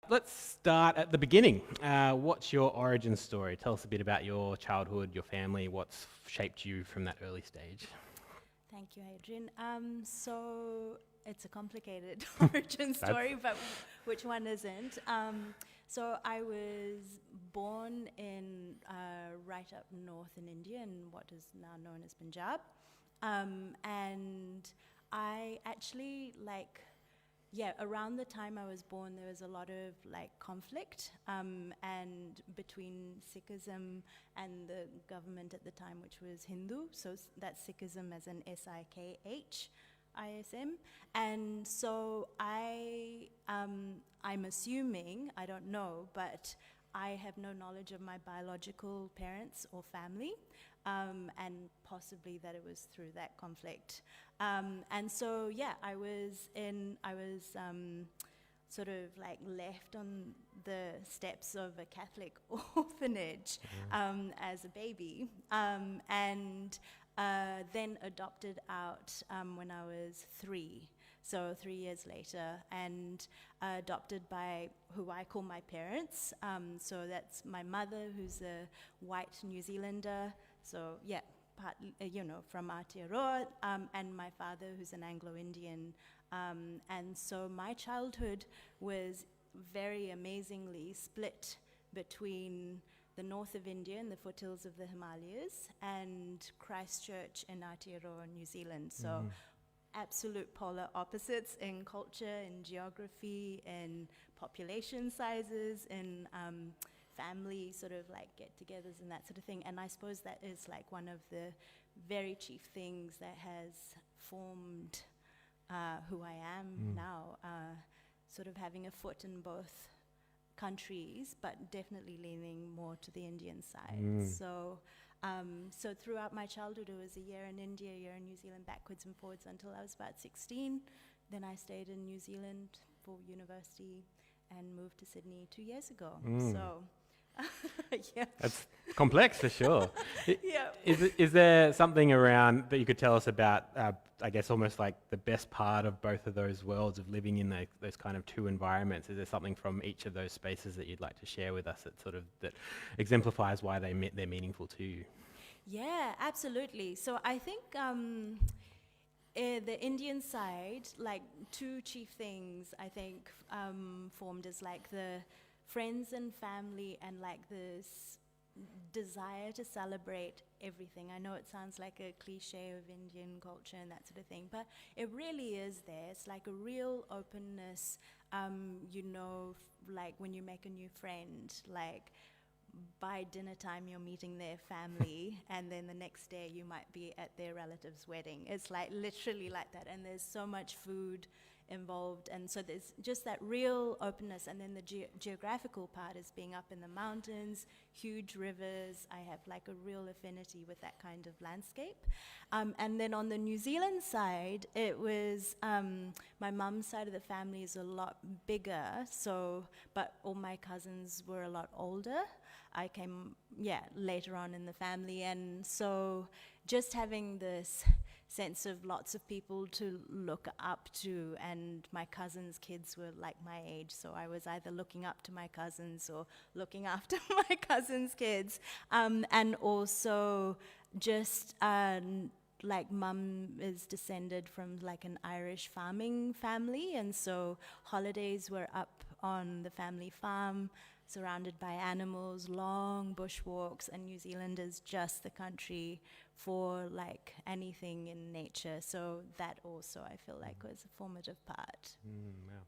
Let's start at the beginning. What's your origin story? Tell us a bit about your childhood, your family, what's shaped you from that early stage. Thank you, Adrian. So it's a complicated origin story, but which one isn't? So I was born in right up north in India, in what is now known as Punjab, and I actually around the time I was born, there was a lot of conflict and between Sikhism and the government at the time, which was Hindu. So that's Sikhism as in Sikhism, and so I'm assuming, I don't know, but I have no knowledge of my biological parents or family, and possibly that it was through that conflict. And so, I was sort of left on the steps of a Catholic orphanage as a baby, and then adopted out when I was 3. So 3 years later, and adopted by who I call my parents. So that's my mother, who's a white New Zealander. So partly, from Aotearoa, and my father, who's an Anglo-Indian. And so my childhood was very amazingly split between the north of India and the foothills of the Himalayas and Christchurch in Aotearoa, New Zealand. So absolute polar opposites in culture, in geography, in population sizes, in family sort of get-togethers and that sort of thing. And I suppose that is one of the very chief things that has formed who I am now, sort of having a foot in both countries, but definitely leaning more to the Indian side. So throughout my childhood, it was a year in India, a year in New Zealand, backwards and forwards until I was about 16. Then I stayed in New Zealand for university and moved to Sydney 2 years ago. So, That's complex for sure. Yeah. Is there something around that you could tell us about, I guess almost like the best part of both of those worlds of living in those kind of two environments? Is there something from each of those spaces that you'd like to share with us that exemplifies why they're meaningful to you? Yeah, absolutely. So I think the Indian side, two chief things I think formed as the friends and family and this desire to celebrate everything. I know it sounds like a cliche of Indian culture and that sort of thing, but it really is there. It's a real openness, when you make a new friend, by dinner time you're meeting their family and then the next day you might be at their relative's wedding. It's literally like that, and there's so much food involved, and so there's just that real openness. And then the geographical part is being up in the mountains, huge rivers. I have a real affinity with that kind of landscape. And then on the New Zealand side, it was my mum's side of the family is a lot bigger, but all my cousins were a lot older. I came later on in the family, and so just having this sense of lots of people to look up to, and my cousins' kids were my age, so I was either looking up to my cousins or looking after my cousins' kids, and also just mum is descended from an Irish farming family, and so holidays were up on the family farm, surrounded by animals, long bushwalks, and New Zealand is just the country for anything in nature. So that also I feel was a formative part. Wow.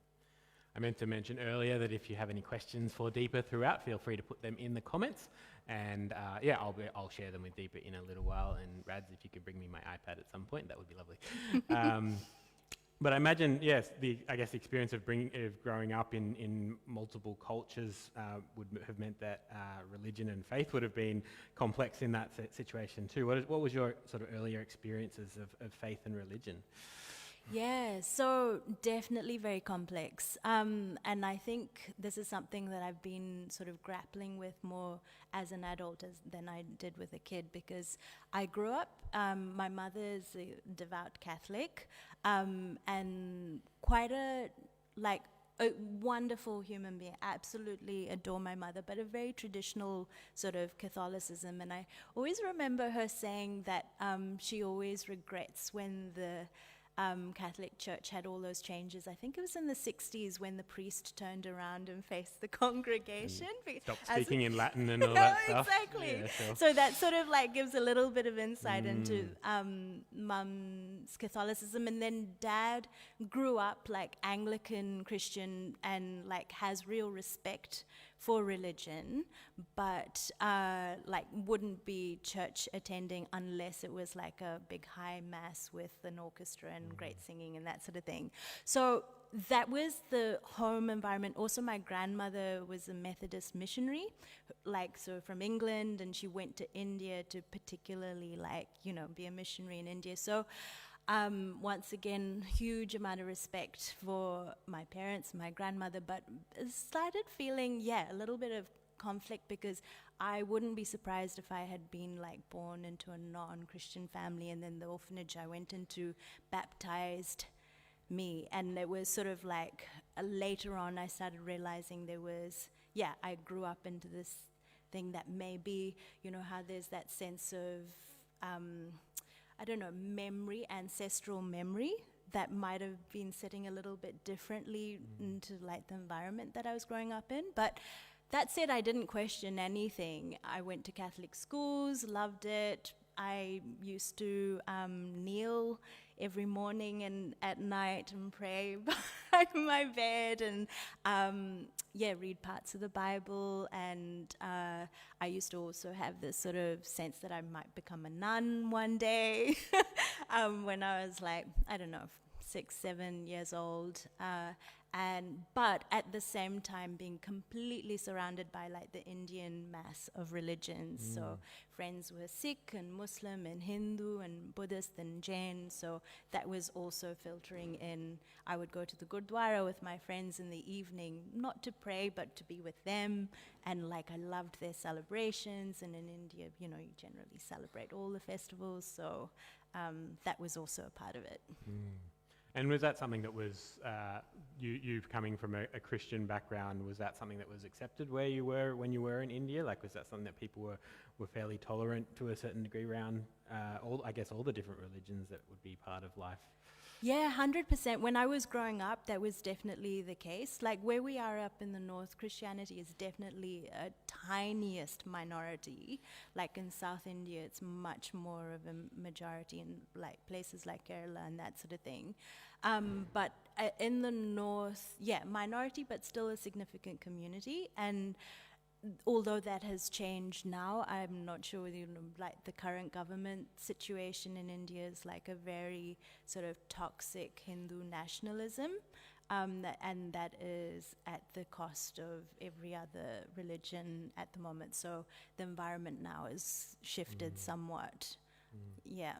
I meant to mention earlier that if you have any questions for Deepa throughout, feel free to put them in the comments, and I'll share them with Deepa in a little while. And Rads, if you could bring me my iPad at some point, that would be lovely. But I imagine, yes, the experience of growing up in multiple cultures would have meant that religion and faith would have been complex in that situation too. What was your sort of earlier experiences of faith and religion? Yeah, so definitely very complex. And I think this is something that I've been sort of grappling with more as an adult than I did with a kid, because I grew up, my mother is a devout Catholic, and quite a, a wonderful human being, absolutely adore my mother, but a very traditional sort of Catholicism. And I always remember her saying that she always regrets when the Catholic Church had all those changes. I think it was in the 60s when the priest turned around and faced the congregation. Stop speaking in Latin and all that stuff. Exactly. Yeah, sure. So that sort of like gives a little bit of insight into Mum's Catholicism. And then Dad grew up like Anglican Christian and like has real respect for religion, but like wouldn't be church attending unless it was like a big high mass with an orchestra and great singing and that sort of thing. So that was the home environment. Also, my grandmother was a Methodist missionary, like so from England, and she went to India to particularly like, you know, be a missionary in India. So once again, huge amount of respect for my parents, my grandmother, but started feeling, a little bit of conflict because I wouldn't be surprised if I had been like born into a non-Christian family, and then the orphanage I went into baptized me. And it was sort of like later on I started realizing there was, I grew up into this thing that maybe, you know, how there's that sense of I don't know, memory, ancestral memory that might have been sitting a little bit differently into like the environment that I was growing up in. But that said, I didn't question anything. I went to Catholic schools, loved it. I used to kneel every morning and at night and pray by my bed and read parts of the Bible. And I used to also have this sort of sense that I might become a nun one day when I was like, I don't know, 6, 7 years old. But at the same time being completely surrounded by like the Indian mass of religions. So friends were Sikh and Muslim and Hindu and Buddhist and Jain. So that was also filtering in. I would go to the Gurdwara with my friends in the evening, not to pray, but to be with them. And like I loved their celebrations. And in India, you know, you generally celebrate all the festivals. So that was also a part of it. And was that something that was, you coming from a Christian background, was that something that was accepted where you were when you were in India? Like, was that something that people were fairly tolerant to a certain degree around, all the different religions that would be part of life? Yeah, 100%. When I was growing up, that was definitely the case. Like where we are up in the north, Christianity is definitely a tiniest minority. Like in South India, it's much more of a majority in like places like Kerala and that sort of thing. But in the north, minority, but still a significant community. And although that has changed now, I'm not sure whether, you know, like the current government situation in India is like a very sort of toxic Hindu nationalism, and that is at the cost of every other religion at the moment. So the environment now is shifted somewhat. Yeah.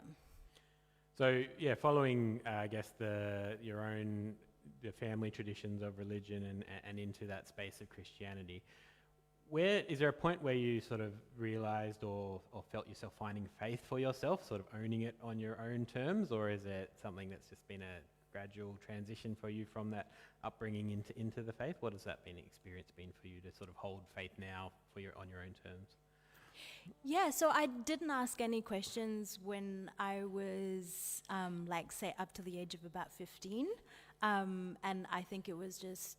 So following I guess the family traditions of religion and into that space of Christianity, is there a point where you sort of realized or felt yourself finding faith for yourself, sort of owning it on your own terms, or is it something that's just been a gradual transition for you from that upbringing into the faith? What has that experience been for you to sort of hold faith now on your own terms? Yeah, so I didn't ask any questions when I was like say up to the age of about 15, and I think it was just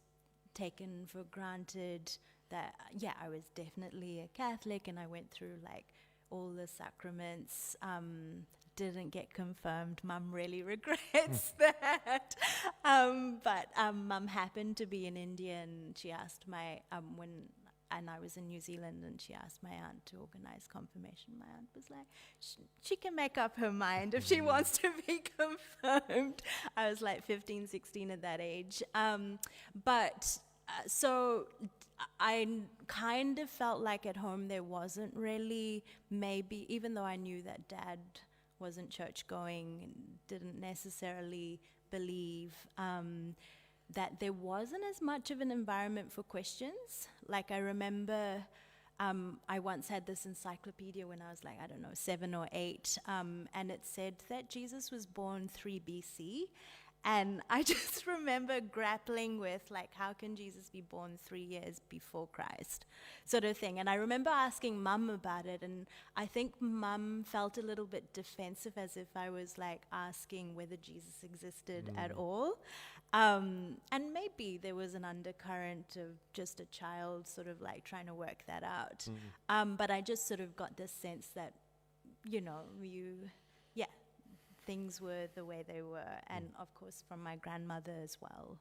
taken for granted that I was definitely a Catholic, and I went through like all the sacraments. Didn't get confirmed. Mum really regrets that. But Mum happened to be in India, and she asked and I was in New Zealand, and she asked my aunt to organize confirmation. My aunt was like, she can make up her mind if she wants to be confirmed. I was like 15, 16 at that age. So I kind of felt like at home there wasn't really, maybe, even though I knew that Dad wasn't church going and didn't necessarily believe, that there wasn't as much of an environment for questions. Like I remember I once had this encyclopedia when I was like, I don't know, 7 or 8, and it said that Jesus was born 3 BC. And I just remember grappling with, like, how can Jesus be born 3 years before Christ, sort of thing. And I remember asking Mum about it, and I think Mum felt a little bit defensive, as if I was, like, asking whether Jesus existed at all. And maybe there was an undercurrent of just a child sort of, like, trying to work that out. But I just sort of got this sense that, you know, things were the way they were. And of course from my grandmother as well,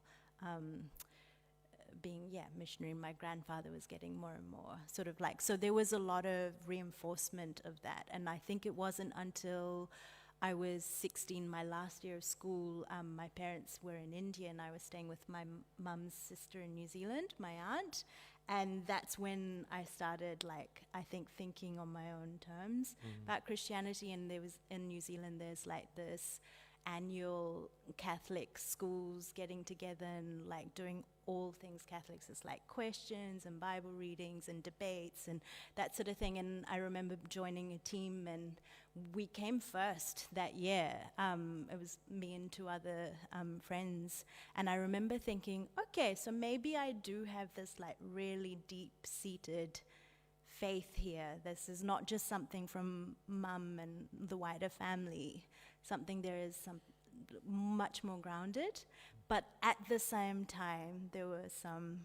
being missionary. My grandfather was getting more and more sort of like, so there was a lot of reinforcement of that. And I think it wasn't until I was 16, my last year of school, my parents were in India and I was staying with my mum's sister in New Zealand, my aunt. And that's when I started, like, I think thinking on my own terms about Christianity. And there was, in New Zealand, there's like this annual Catholic schools getting together and like doing all things Catholics. It's like questions and Bible readings and debates and that sort of thing. And I remember joining a team and we came first that year. It was me and two other friends. And I remember thinking, okay, so maybe I do have this like really deep-seated faith here. This is not just something from Mum and the wider family. Something there is some much more grounded. But at the same time, there were some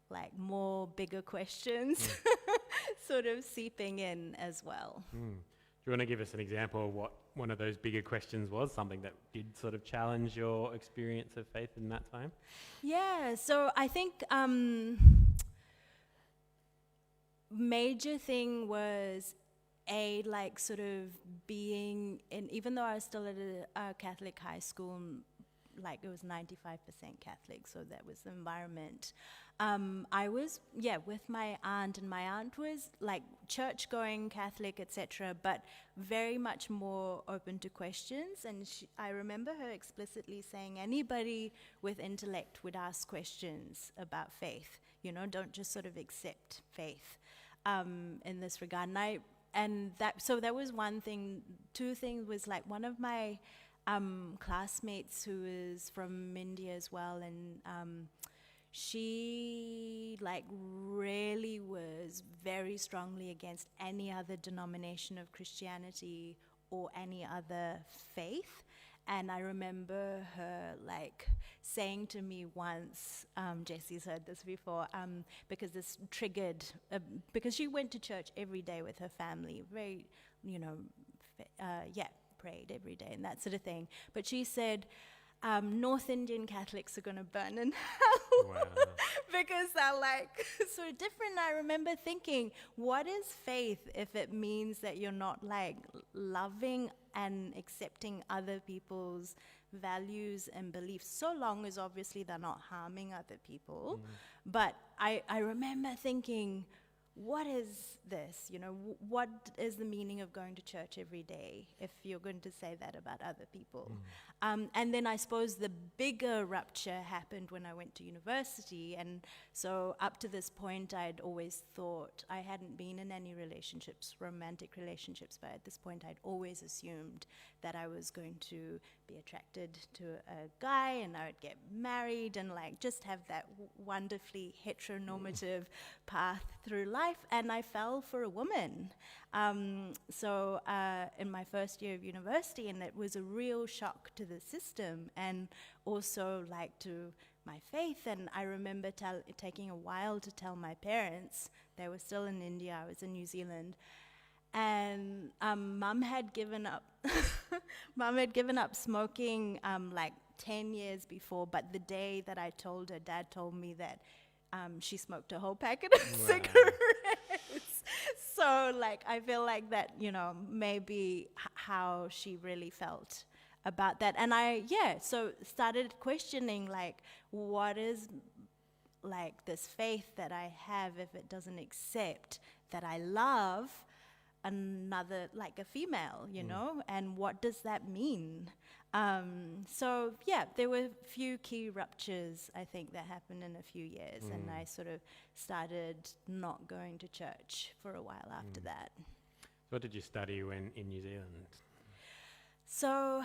like more bigger questions sort of seeping in as well. Do you want to give us an example of what one of those bigger questions was, something that did sort of challenge your experience of faith in that time? Yeah, so I think major thing was like sort of being in, even though I was still at a Catholic high school, like it was 95% Catholic, so that was the environment. I was, with my aunt, and my aunt was like church-going Catholic, etc., but very much more open to questions. And I remember her explicitly saying anybody with intellect would ask questions about faith. You know, don't just sort of accept faith in this regard. And that was one thing. Two things was like one of my classmates who is from India as well, and she like really was very strongly against any other denomination of Christianity or any other faith. And I remember her like saying to me once, Jesse's heard this before, because this triggered, because she went to church every day with her family, very, prayed every day and that sort of thing. But she said, North Indian Catholics are going to burn in hell. Wow. Because they're like so different. I remember thinking, what is faith if it means that you're not like loving and accepting other people's values and beliefs, so long as obviously they're not harming other people. But I remember thinking, what is this? You know, what is the meaning of going to church every day if you're going to say that about other people? And then I suppose the bigger rupture happened when I went to university. And so up to this point, I'd always thought I hadn't been in any relationships, romantic relationships, but at this point, I'd always assumed that I was going to be attracted to a guy and I would get married and like just have that wonderfully heteronormative path through life. And I fell for a woman. So in my first year of university, and it was a real shock to the system and also like to my faith. And I remember taking a while to tell my parents. They were still in India, I was in New Zealand. And Mum had given up. Mum had given up smoking like 10 years before, but the day that I told her, Dad told me that she smoked a whole packet of cigarettes. So like I feel like that, you know, maybe how she really felt about that. And so started questioning like, what is like this faith that I have if it doesn't accept that I love another, like a female, you know, and what does that mean? There were a few key ruptures, I think, that happened in a few years, and I sort of started not going to church for a while after that. What did you study when in New Zealand? So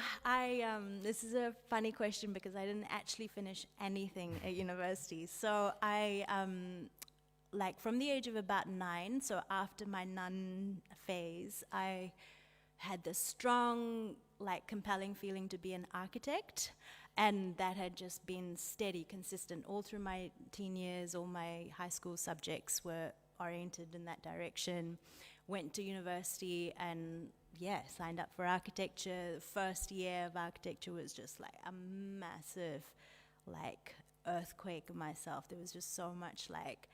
this is a funny question because I didn't actually finish anything at university. So I, like from the age of about 9, so after my nun phase, I had this strong, like compelling feeling to be an architect. And that had just been steady, consistent all through my teen years. All my high school subjects were oriented in that direction. Went to university and signed up for architecture. The first year of architecture was just like a massive, like, earthquake of myself. There was just so much, like,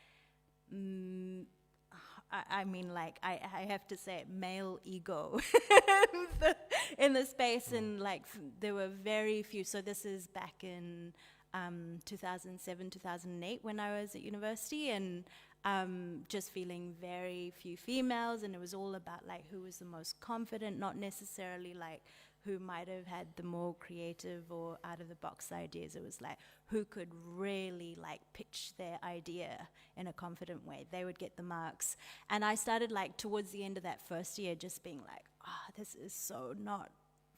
I mean, like, I have to say, male ego in the space, and like, there were very few. So this is back in 2007, 2008 when I was at university, and just feeling very few females, and it was all about like who was the most confident, not necessarily like who might have had the more creative or out of the box ideas. It was like who could really like pitch their idea in a confident way. They would get the marks. And I started like towards the end of that first year just being like, this is so not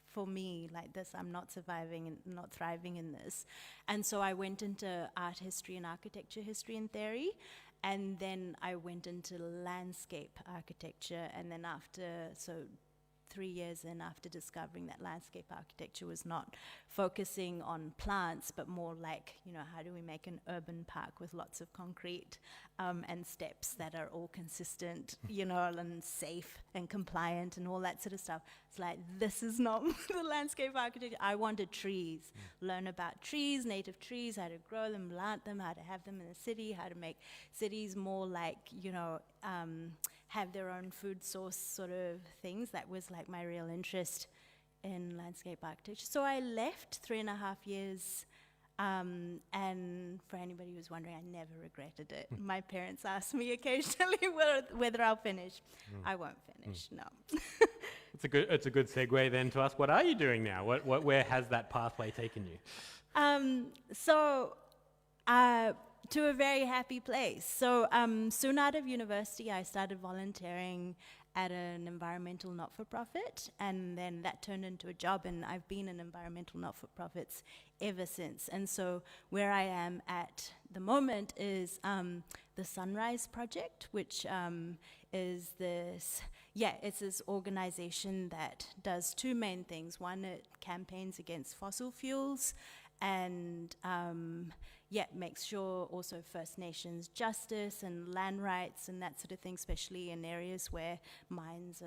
for me, like this, I'm not surviving and not thriving in this. And so I went into art history and architecture history and theory. And then I went into landscape architecture, and then so 3 years in, after discovering that landscape architecture was not focusing on plants, but more like, how do we make an urban park with lots of concrete and steps that are all consistent, and safe and compliant and all that sort of stuff. It's like, this is not the landscape architecture. I wanted trees, learn about trees, native trees, how to grow them, plant them, how to have them in the city, how to make cities more like, have their own food source sort of things. That was like my real interest in landscape architecture. So I left 3.5 years, and for anybody who's wondering, I never regretted it. My parents ask me occasionally whether I'll finish. I won't finish, no. It's a good segue then to ask, what are you doing now? Where has that pathway taken you? To a very happy place. So soon out of university, I started volunteering at an environmental not-for-profit, and then that turned into a job, and I've been in environmental not-for-profits ever since. And so where I am at the moment is the Sunrise Project, which is it's this organization that does two main things. One, it campaigns against fossil fuels, and makes sure also First Nations justice and land rights and that sort of thing, especially in areas where mines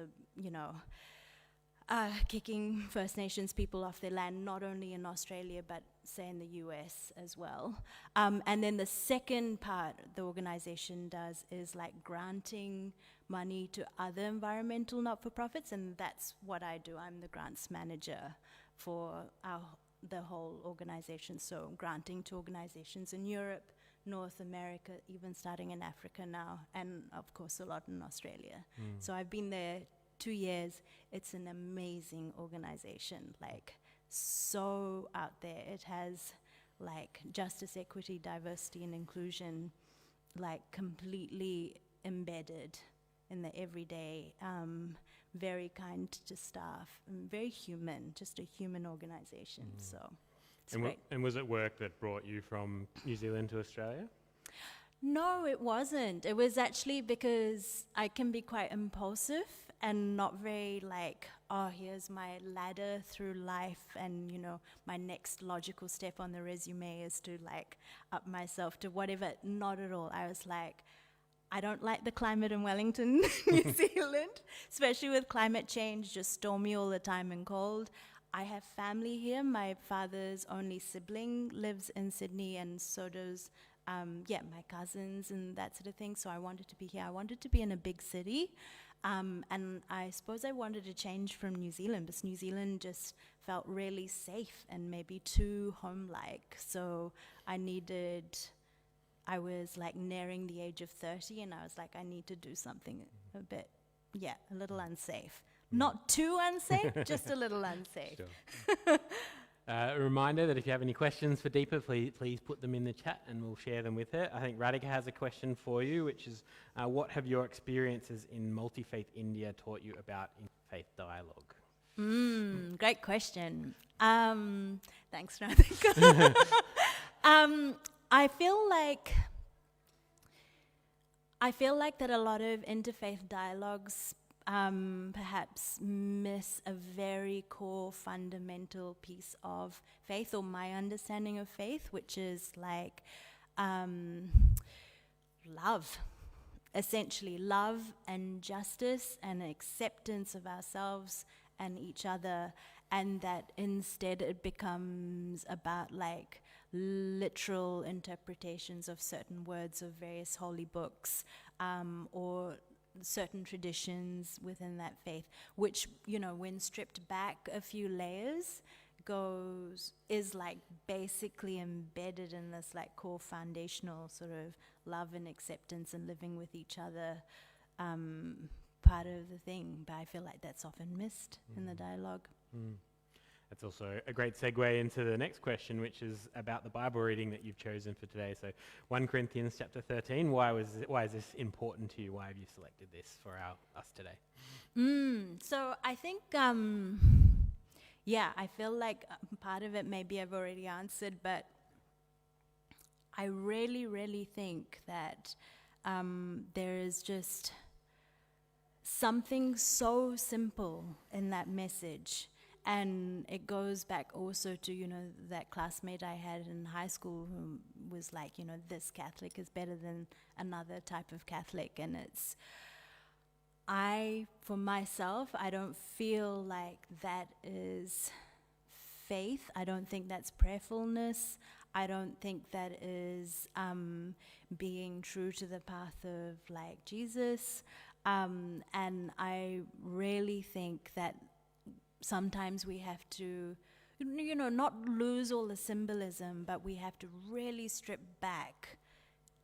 are kicking First Nations people off their land, not only in Australia, but say in the US as well. And then the second part the organization does is like granting money to other environmental not-for-profits, and that's what I do. I'm the grants manager for the whole organization, so granting to organizations in Europe, North America, even starting in Africa now, and of course a lot in Australia. So I've been there 2 years. It's an amazing organization, like so out there. It has like justice, equity, diversity, and inclusion like completely embedded in the everyday, very kind to staff, very human, just a human organization. So it's great. And was it work that brought you from New Zealand to Australia? No, it wasn't. It was actually because I can be quite impulsive and not very like, here's my ladder through life, and my next logical step on the resume is to like up myself to whatever. Not at all. I was like, I don't like the climate in Wellington, New Zealand, especially with climate change, just stormy all the time and cold. I have family here. My father's only sibling lives in Sydney, and so does my cousins and that sort of thing. So I wanted to be here. I wanted to be in a big city. And I suppose I wanted to change from New Zealand, because New Zealand just felt really safe and maybe too home-like. So I was like nearing the age of 30, and I was like, I need to do something a bit, a little unsafe. Not too unsafe, just a little unsafe. Sure. A reminder that if you have any questions for Deepa, please put them in the chat and we'll share them with her. I think Radhika has a question for you, which is, what have your experiences in multi-faith India taught you about faith dialogue? Great question. Thanks, Radhika. I feel like that a lot of interfaith dialogues perhaps miss a very core fundamental piece of faith, or my understanding of faith, which is like love. Essentially, love and justice and acceptance of ourselves and each other, and that instead it becomes about like literal interpretations of certain words of various holy books, or certain traditions within that faith, which, you know, when stripped back a few layers, is like basically embedded in this like core foundational sort of love and acceptance and living with each other part of the thing. But I feel like that's often missed in the dialogue. That's also a great segue into the next question, which is about the Bible reading that you've chosen for today. So 1 Corinthians chapter 13, why is this important to you? Why have you selected this for us today? So I think, I feel like part of it maybe I've already answered, but I really, really think that there is just something so simple in that message. And it goes back also to, you know, that classmate I had in high school who was like, you know, this Catholic is better than another type of Catholic. And for myself, I don't feel like that is faith. I don't think that's prayerfulness. I don't think that is being true to the path of like Jesus. And I really think that sometimes we have to, you know, not lose all the symbolism, but we have to really strip back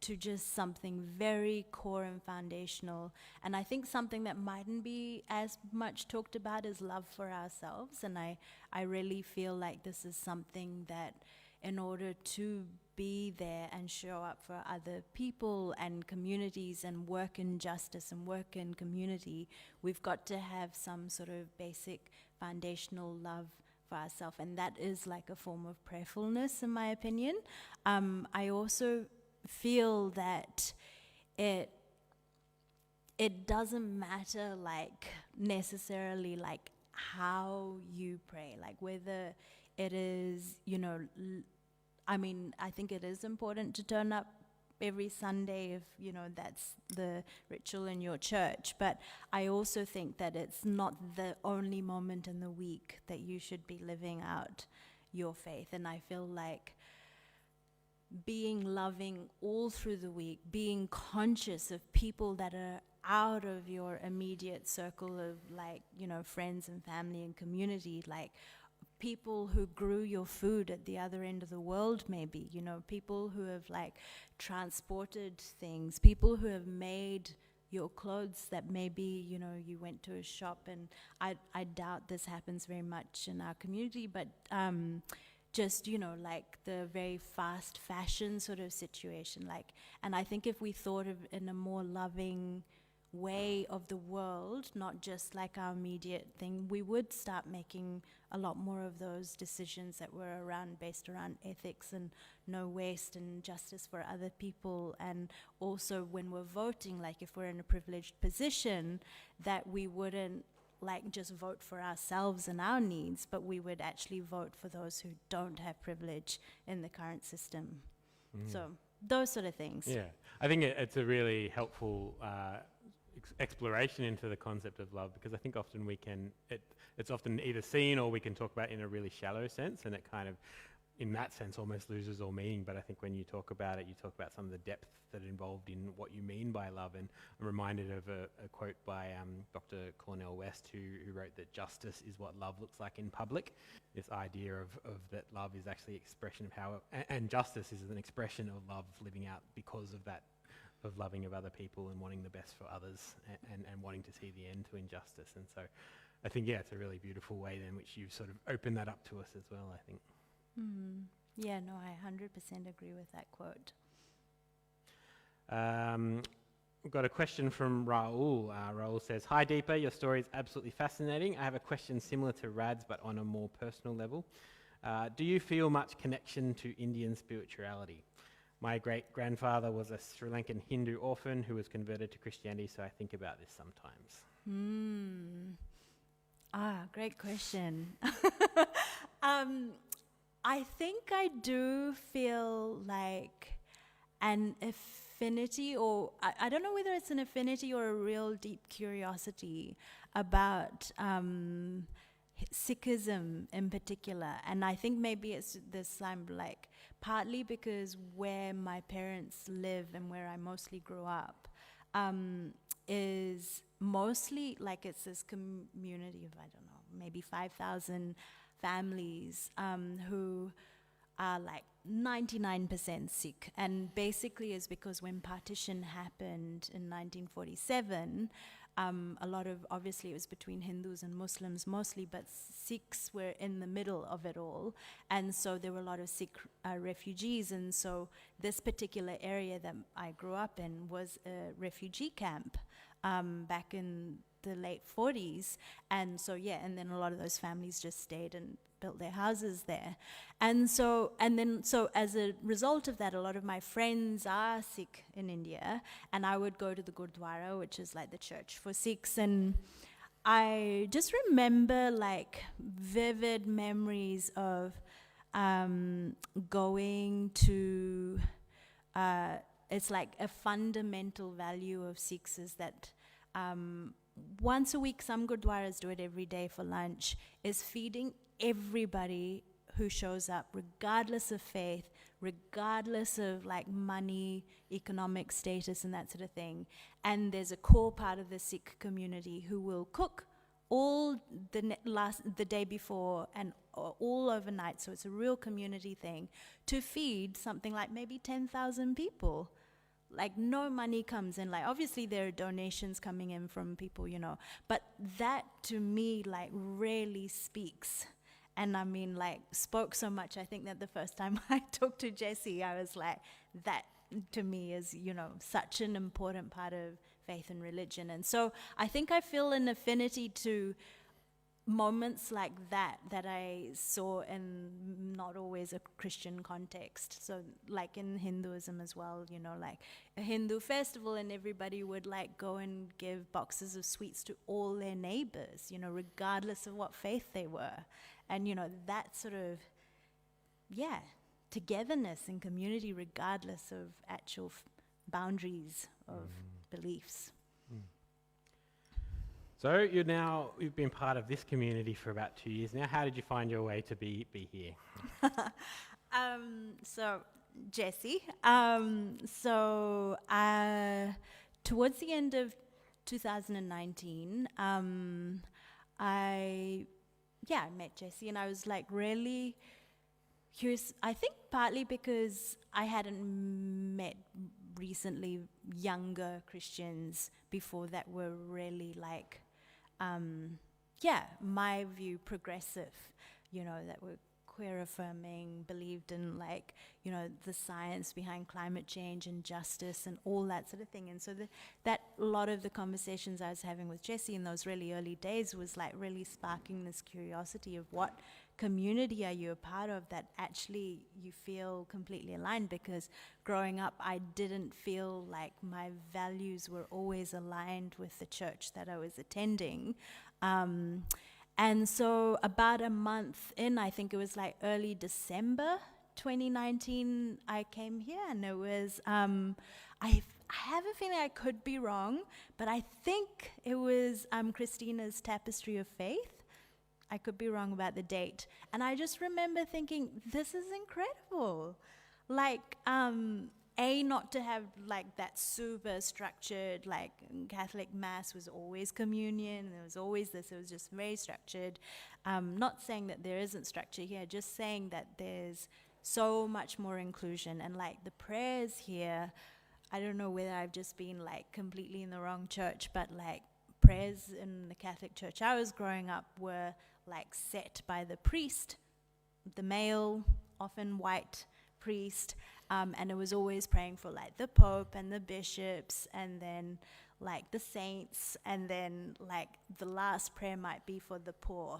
to just something very core and foundational. And I think something that mightn't be as much talked about is love for ourselves. And I really feel like this is something that, in order to be there and show up for other people and communities and work in justice and work in community, we've got to have some sort of basic foundational love for ourselves. And that is like a form of prayerfulness, in my opinion. I also feel that it doesn't matter like necessarily like how you pray, like whether it is, you know, I mean, I think it is important to turn up every Sunday if, you know, that's the ritual in your church. But I also think that it's not the only moment in the week that you should be living out your faith. And I feel like being loving all through the week, being conscious of people that are out of your immediate circle of like, you know, friends and family and community, like people who grew your food at the other end of the world, maybe, you know, people who have like transported things, people who have made your clothes that maybe, you know, you went to a shop, and I doubt this happens very much in our community, but just, you know, like the very fast fashion sort of situation, like, and I think if we thought of in a more loving way of the world, not just like our immediate thing, we would start making a lot more of those decisions that were based around ethics and no waste and justice for other people. And also when we're voting, like if we're in a privileged position, that we wouldn't like just vote for ourselves and our needs, but we would actually vote for those who don't have privilege in the current system. So those sort of things. Yeah, I think it's a really helpful exploration into the concept of love, because I think often it's often either seen or we can talk about in a really shallow sense, and it kind of, in that sense, almost loses all meaning. But I think when you talk about it, you talk about some of the depth that are involved in what you mean by love. And I'm reminded of a quote by Dr. Cornel West, who wrote that justice is what love looks like in public. This idea of that love is actually expression of how, and justice is an expression of love living out because of that, of loving of other people and wanting the best for others, and wanting to see the end to injustice. And so I think, yeah, it's a really beautiful way in which you've sort of opened that up to us as well, I think. Yeah, no, I 100% agree with that quote. We've got a question from Raul. Raul says, "Hi Deepa, your story is absolutely fascinating. I have a question similar to Rad's but on a more personal level. Do you feel much connection to Indian spirituality? My great-grandfather was a Sri Lankan Hindu orphan who was converted to Christianity, so I think about this sometimes." Great question. I think I do feel like an affinity, or I don't know whether it's an affinity or a real deep curiosity about Sikhism in particular. And I think maybe it's this, I'm like, partly because where my parents live and where I mostly grew up is mostly like it's this community of, I don't know, maybe 5,000 families who are like 99% Sikh. And basically is because when partition happened in 1947, a lot of, obviously it was between Hindus and Muslims mostly, but Sikhs were in the middle of it all. And so there were a lot of Sikh refugees. And so this particular area that I grew up in was a refugee camp back in the late 40s. And so, and then a lot of those families just stayed and built their houses there. And so as a result of that, a lot of my friends are Sikh in India, and I would go to the Gurdwara, which is like the church for Sikhs, and I just remember like vivid memories of going to, it's like a fundamental value of Sikhs is that once a week, some Gurdwaras do it every day for lunch, is feeding everybody who shows up, regardless of faith, regardless of like money, economic status and that sort of thing. And there's a core part of the Sikh community who will cook all the day before and all overnight. So it's a real community thing to feed something like maybe 10,000 people. Like no money comes in, like obviously there are donations coming in from people, you know, but that to me like really speaks. And I mean like spoke so much. I think that the first time I talked to Jessie, I was like, that to me is, you know, such an important part of faith and religion. And so I think I feel an affinity to moments like that I saw in not always a Christian context. So like in Hinduism as well, you know, like a Hindu festival and everybody would like go and give boxes of sweets to all their neighbors, you know, regardless of what faith they were. And, you know, that sort of, togetherness and community regardless of actual boundaries of beliefs. So you've been part of this community for about 2 years now. How did you find your way to be here? So Jessie, towards the end of 2019, I met Jessie and I was like really curious. I think partly because I hadn't met recently younger Christians before that were really like, my view, progressive, you know, that were queer affirming, believed in like, you know, the science behind climate change and justice and all that sort of thing. And so that a lot of the conversations I was having with Jessie in those really early days was like really sparking this curiosity of what community are you a part of that actually you feel completely aligned, because growing up I didn't feel like my values were always aligned with the church that I was attending. And so about a month in, I think it was like early December 2019, I came here, and it was, I have a feeling I could be wrong, but I think it was Christina's Tapestry of Faith. I could be wrong about the date. And I just remember thinking, this is incredible. Like, not to have like that super structured, like Catholic Mass was always communion, and there was always this, it was just very structured. Not saying that there isn't structure here, just saying that there's so much more inclusion. And like the prayers here, I don't know whether I've just been like completely in the wrong church, but like prayers in the Catholic church I was growing up were like set by the priest, the male, often white priest, And it was always praying for like the Pope and the bishops and then like the saints, and then like the last prayer might be for the poor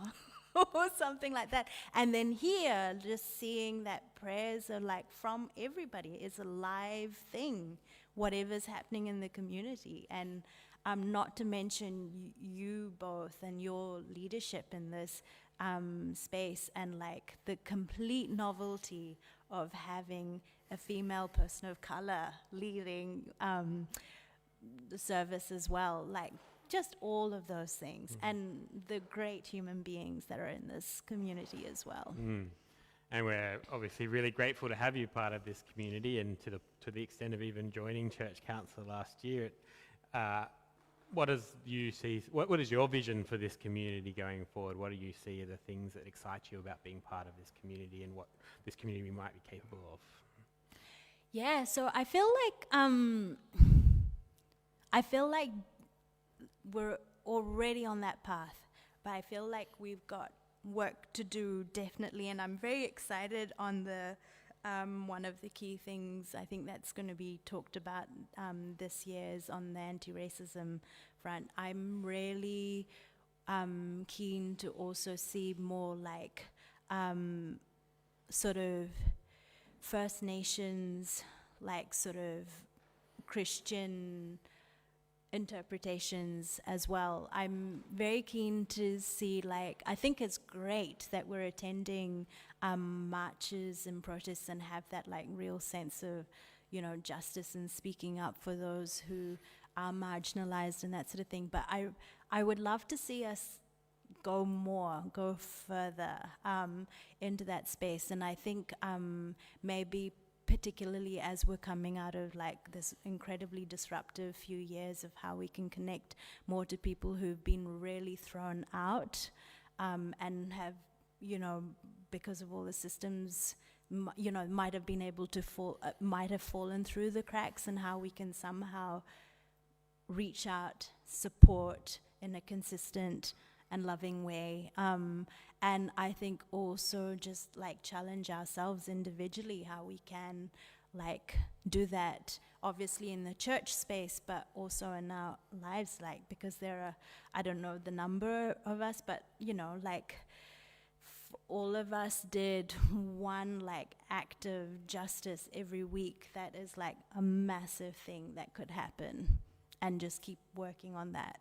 or something like that. And then here, just seeing that prayers are like from everybody. It's a live thing, whatever's happening in the community. And not to mention you both and your leadership in this space, and like the complete novelty of having a female person of color leading the service as well, like just all of those things, and the great human beings that are in this community as well. And we're obviously really grateful to have you part of this community, and to the extent of even joining Church Council last year. What does you see? What is your vision for this community going forward? What do you see are the things that excite you about being part of this community, and what this community might be capable of? Yeah, so I feel like we're already on that path, but I feel like we've got work to do, definitely, and I'm very excited on the one of the key things I think that's going to be talked about this year is on the anti-racism front. I'm really keen to also see more like sort of First Nations, like sort of Christian interpretations as well. I'm very keen to see, like, I think it's great that we're attending marches and protests and have that like real sense of, you know, justice and speaking up for those who are marginalized and that sort of thing. But I would love to see us go further into that space. And I think maybe particularly as we're coming out of like this incredibly disruptive few years of how we can connect more to people who've been really thrown out and have, you know, because of all the systems, you know, might have been able to might have fallen through the cracks, and how we can somehow reach out, support in a consistent and loving way. And I think also just like challenge ourselves individually, how we can like do that, obviously in the church space, but also in our lives, like, because there are, I don't know the number of us, but you know, like all of us did one like act of justice every week. That is like a massive thing that could happen, and just keep working on that.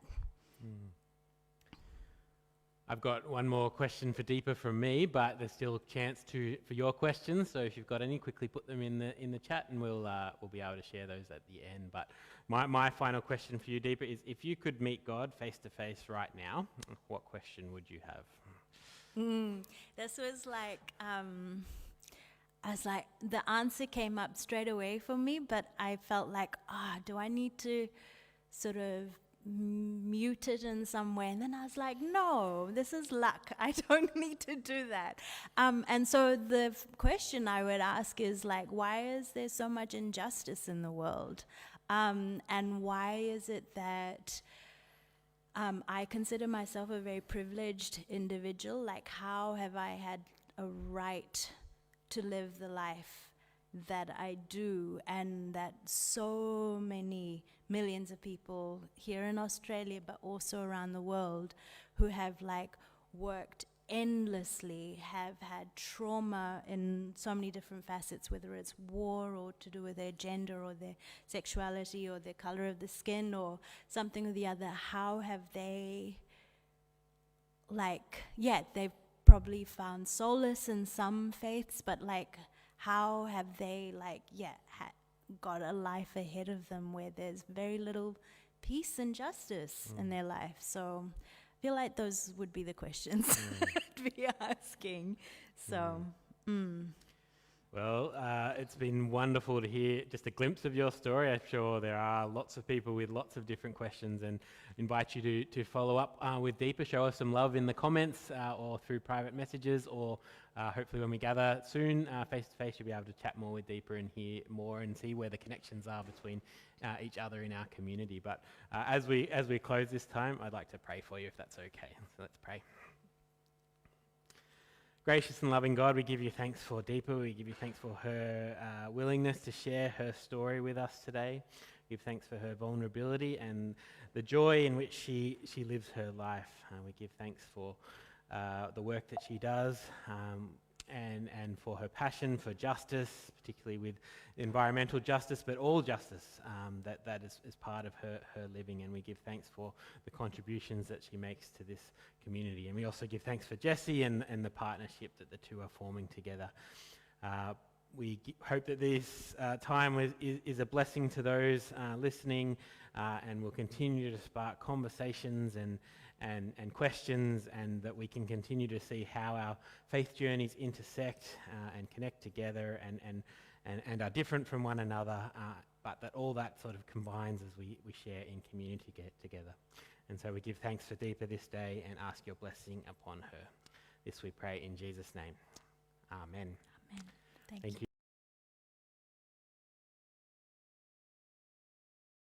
I've got one more question for Deepa from me, but there's still a chance for your questions. So if you've got any, quickly put them in the chat, and we'll be able to share those at the end. But my final question for you, Deepa, is if you could meet God face to face right now, what question would you have? This was like, I was like, the answer came up straight away for me, but I felt like, do I need to sort of mute it in some way? And then I was like, no, this is luck. I don't need to do that. And so the question I would ask is like, why is there so much injustice in the world? And why is it that I consider myself a very privileged individual? Like, how have I had a right to live the life that I do, and that so many millions of people here in Australia, but also around the world, who have like worked endlessly, have had trauma in so many different facets, whether it's war or to do with their gender or their sexuality or their color of the skin or something or the other. How have they, like, they've probably found solace in some faiths, but like, how have they like, got a life ahead of them where there's very little peace and justice in their life? So I feel like those would be the questions I'd be asking. So, Well, it's been wonderful to hear just a glimpse of your story. I'm sure there are lots of people with lots of different questions, and invite you to follow up with Deepa. Show us some love in the comments or through private messages, or hopefully when we gather soon face to face, you'll be able to chat more with Deepa and hear more and see where the connections are between each other in our community. But as we close this time, I'd like to pray for you, if that's okay. So let's pray. Gracious and loving God, we give you thanks for Deepa. We give you thanks for her willingness to share her story with us today. We give thanks for her vulnerability and the joy in which she lives her life. We give thanks for the work that she does and for her passion for justice, particularly with environmental justice, but all justice that is part of her living. And we give thanks for the contributions that she makes to this community. And we also give thanks for Jessie and the partnership that the two are forming together. We hope that this time is a blessing to those listening and will continue to spark conversations and questions, and that we can continue to see how our faith journeys intersect and connect together and are different from one another, but that all that sort of combines as we share in community together. And so we give thanks for Deepa this day and ask your blessing upon her. This we pray in Jesus' name. Amen. Amen. Thank you. Thank you.